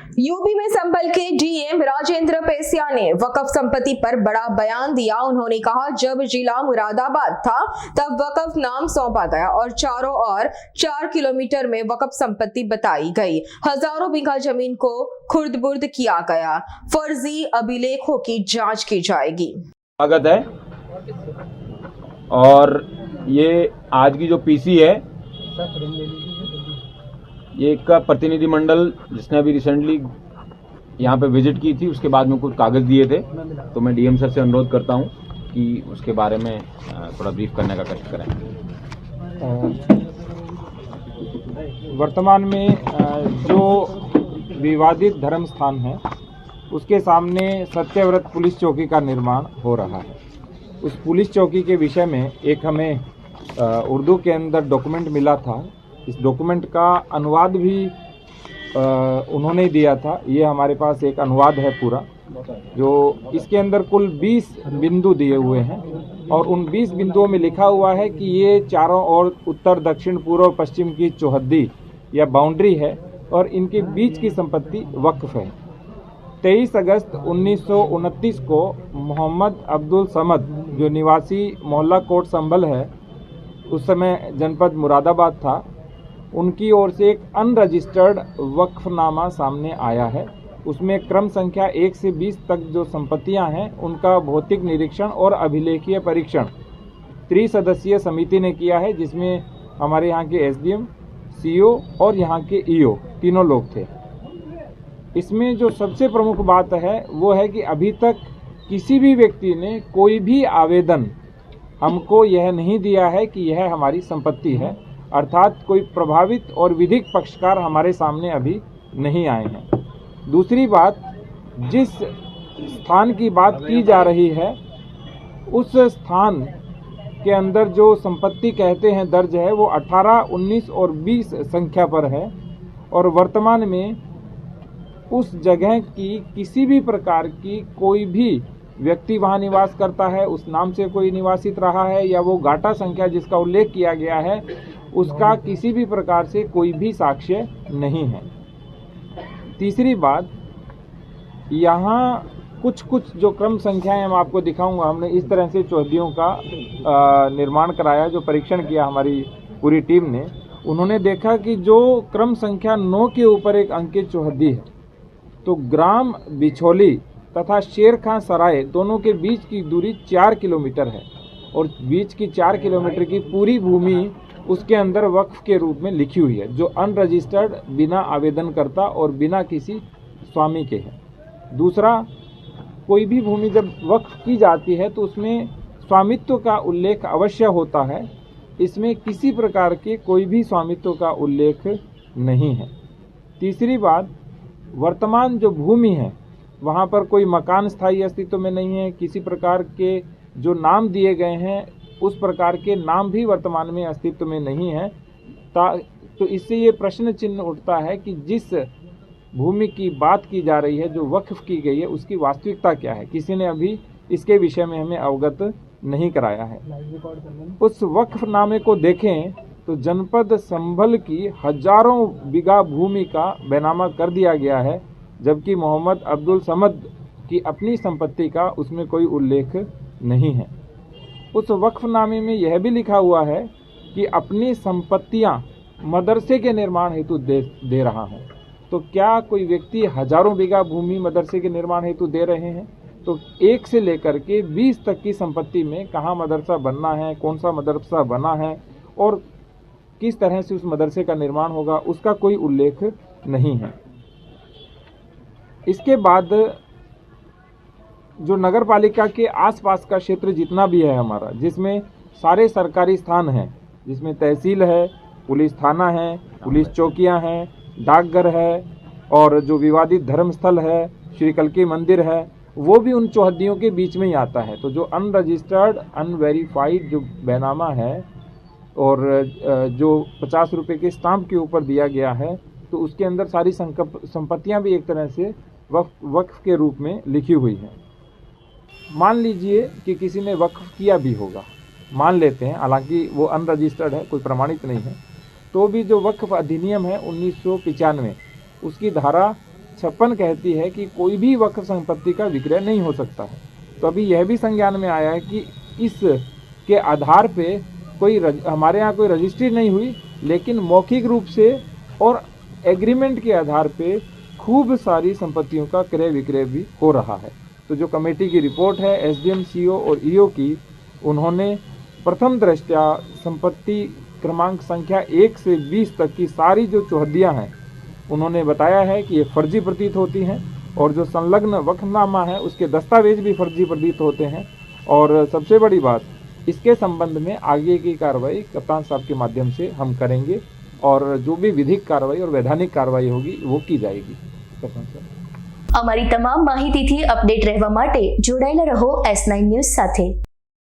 UP में संभल के DM Rajendra पेसिया ने वक्फ संपत्ति पर बड़ा बयान दिया। उन्होंने कहा, जब जिला मुरादाबाद था तब वक्फ नाम सौंपा गया और चारों ओर 4 किलोमीटर में वक्फ संपत्ति बताई गई। हजारों बीघा जमीन को खुर्द-बुर्द किया गया। फर्जी अभिलेखों की जांच की जाएगी। स्वागत है। और ये आज की जो पीसी है, ये एक का प्रतिनिधिमंडल जिसने अभी रिसेंटली यहाँ पे विजिट की थी, उसके बाद में कुछ कागज दिए थे, तो मैं डीएम सर से अनुरोध करता हूँ कि उसके बारे में थोड़ा ब्रीफ करने का कष्ट करें। वर्तमान में जो विवादित धर्म स्थान है, उसके सामने सत्यव्रत पुलिस चौकी का निर्माण हो रहा है। उस पुलिस चौकी के विषय में एक हमें उर्दू के अंदर डॉक्यूमेंट मिला था। इस डॉक्यूमेंट का अनुवाद भी उन्होंने दिया था। ये हमारे पास एक अनुवाद है पूरा, जो इसके अंदर कुल 20 बिंदु दिए हुए हैं और उन 20 बिंदुओं में लिखा हुआ है कि ये चारों ओर उत्तर, दक्षिण, पूर्व, पश्चिम की चौहद्दी या बाउंड्री है और इनके बीच की संपत्ति वक्फ है। 23 अगस्त 1929 को मोहम्मद अब्दुल समद, जो निवासी मोहल्ला कोट संभल है, उस समय जनपद मुरादाबाद था, उनकी ओर से एक अनरजिस्टर्ड वक्फनामा सामने आया है। उसमें क्रम संख्या 1 से 20 तक जो संपत्तियां हैं, उनका भौतिक निरीक्षण और अभिलेखीय परीक्षण त्रिसदस्यीय समिति ने किया है, जिसमें हमारे यहाँ के एसडीएम, सीओ और यहाँ के ईओ तीनों लोग थे। इसमें जो सबसे प्रमुख बात है वो है कि अभी तक किसी भी व्यक्ति ने कोई भी आवेदन हमको यह नहीं दिया है कि यह हमारी संपत्ति है, अर्थात कोई प्रभावित और विधिक पक्षकार हमारे सामने अभी नहीं आए हैं। दूसरी बात, जिस स्थान की बात की जा रही है, उस स्थान के अंदर जो संपत्ति कहते हैं दर्ज है, वो 18, 19 और 20 संख्या पर है और वर्तमान में उस जगह की किसी भी प्रकार की कोई भी व्यक्ति वहाँ निवास करता है, उस नाम से कोई निवासित रहा है या वो गाटा संख्या जिसका उल्लेख किया गया है, उसका किसी भी प्रकार से कोई भी साक्ष्य नहीं है। तीसरी बात, यहाँ कुछ जो क्रम संख्याएं मैं आपको दिखाऊंगा। हमने इस तरह से चौहद्दियों का निर्माण कराया, जो परीक्षण किया हमारी पूरी टीम ने। उन्होंने देखा कि जो क्रम संख्या 9 के ऊपर एक अंकित चौहद्दी है, तो ग्राम बिछोली तथा शेर खां सराय दोनों के बीच की दूरी 4 किलोमीटर है और बीच की 4 किलोमीटर की पूरी भूमि उसके अंदर वक्फ के रूप में लिखी हुई है, जो अनरजिस्टर्ड, बिना आवेदनकर्ता और बिना किसी स्वामी के है। दूसरा, कोई भी भूमि जब वक्फ की जाती है तो उसमें स्वामित्व का उल्लेख अवश्य होता है। इसमें किसी प्रकार के कोई भी स्वामित्व का उल्लेख नहीं है। तीसरी बात, वर्तमान जो भूमि है वहाँ पर कोई मकान स्थायी अस्तित्व में नहीं है। किसी प्रकार के जो नाम दिए गए हैं उस प्रकार के नाम भी वर्तमान में अस्तित्व में नहीं है। तो इससे ये प्रश्न चिन्ह उठता है कि जिस भूमि की बात की जा रही है, जो वक्फ की गई है, उसकी वास्तविकता क्या है। किसी ने अभी इसके विषय में हमें अवगत नहीं कराया है। उस वक्फनामे को देखें तो जनपद संभल की हजारों बीघा भूमि का बैनामा कर दिया गया है, जबकि मोहम्मद अब्दुल समद की अपनी संपत्ति का उसमें कोई उल्लेख नहीं है। उस वक्फनामे में यह भी लिखा हुआ है कि अपनी संपत्तियां मदरसे के निर्माण हेतु दे रहा हूं। तो क्या कोई व्यक्ति हजारों बीघा भूमि मदरसे के निर्माण हेतु दे रहे हैं? तो 1 से लेकर के 20 तक की संपत्ति में कहाँ मदरसा बनना है, कौन सा मदरसा बना है और किस तरह से उस मदरसे का निर्माण होगा, उसका कोई उल्लेख नहीं है। इसके बाद जो नगर पालिका के आसपास का क्षेत्र जितना भी है हमारा, जिसमें सारे सरकारी स्थान हैं, जिसमें तहसील है, पुलिस थाना है, पुलिस चौकियां हैं, डाकघर है और जो विवादित धर्म स्थल है, श्री कल्की मंदिर है, वो भी उन चौहद्दियों के बीच में ही आता है। तो जो अनरजिस्टर्ड, अनवेरीफाइड जो बैनामा है और जो 50 रुपये के स्टाम्प के ऊपर दिया गया है, तो उसके अंदर सारी संपत्तियां भी एक तरह से वक्फ के रूप में लिखी हुई हैं। मान लीजिए कि किसी ने वक्फ किया भी होगा, मान लेते हैं, हालांकि वो अनरजिस्टर्ड है, कोई प्रमाणित नहीं है, तो भी जो वक्फ अधिनियम है 1995, उसकी धारा 56 कहती है कि कोई भी वक्फ संपत्ति का विक्रय नहीं हो सकता है। तो अभी यह भी संज्ञान में आया है कि इस के आधार पे हमारे यहाँ कोई रजिस्ट्री नहीं हुई, लेकिन मौखिक रूप से और एग्रीमेंट के आधार पे खूब सारी संपत्तियों का क्रय विक्रय भी हो रहा है। तो जो कमेटी की रिपोर्ट है एसडीएम, सीओ और ईओ की, उन्होंने प्रथम दृष्टया संपत्ति क्रमांक संख्या 1 से 20 तक की सारी जो चौहद्दियाँ हैं उन्होंने बताया है कि ये फर्जी प्रतीत होती हैं, और जो संलग्न वक्फनामा है उसके दस्तावेज भी फर्जी प्रतीत होते हैं। और सबसे बड़ी बात, इसके संबंध में आगे की कार्रवाई कप्तान साहब के माध्यम से हम करेंगे, और जो भी विधिक कार्रवाई और वैधानिक कार्रवाई होगी वो की जाएगी। कप्तान साहब, અમારી તમામ માહિતીથી અપડેટ રહેવા માટે જોડાયેલા રહો S9 ન્યૂઝ સાથે।